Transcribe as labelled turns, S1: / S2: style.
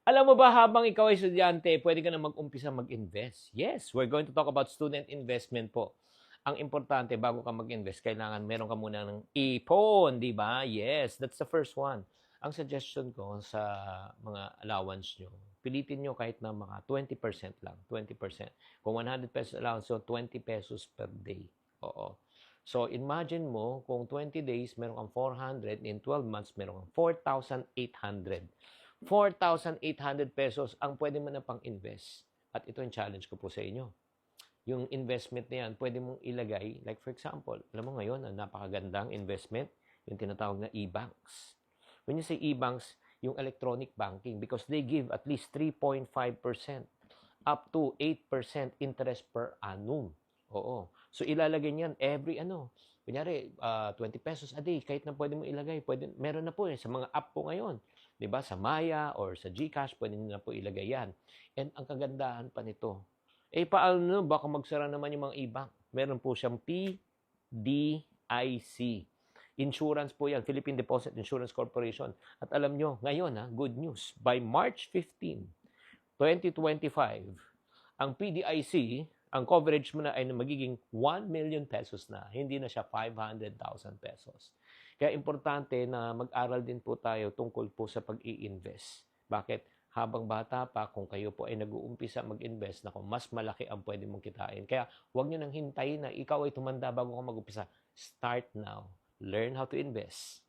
S1: Alam mo ba habang ikaw ay estudyante, pwede ka na mag-umpisa mag-invest. Yes, we're going to talk about student investment po. Ang importante, bago ka mag-invest, kailangan meron ka muna ng ipon, di ba? Yes, that's the first one. Ang suggestion ko sa mga allowance nyo, pilitin nyo kahit na mga 20% lang, 20%. Kung 100 pesos allowance, so 20 pesos per day. Oo. So, imagine mo, kung 20 days, meron kang 400, in 12 months, meron kang 4,800. 4,800 pesos ang pwede mo na pang-invest. At ito yung challenge ko po sa inyo. Yung investment na yan, pwede mong ilagay, like for example, alam mo ngayon, ang napakagandang investment, yung tinatawag na e-banks. When you say e-banks, yung electronic banking, because they give at least 3.5% up to 8% interest per annum. Oo. So, ilalagay niyan every kunyari, 20 pesos a day, kahit na pwede mo ilagay, meron na po sa mga app po ngayon. 'Di ba? Sa Maya or sa GCash, pwede nyo na po ilagay yan. And ang kagandahan pa nito, paano baka magsara naman yung mga e-bank? Meron po siyang PDIC. Insurance po yan, Philippine Deposit Insurance Corporation. At alam nyo, ngayon good news, by March 15, 2025, ang PDIC, ang coverage mo na ay magiging 1 million pesos na, hindi na siya 500,000 pesos. Kaya importante na mag-aral din po tayo tungkol po sa pag-i-invest. Bakit? Habang bata pa, kung kayo po ay nag-uumpisa mag-invest, mas malaki ang pwede mong kitain. Kaya huwag nyo nang hintayin na ikaw ay tumanda bago ka mag-umpisa. Start now. Learn how to invest.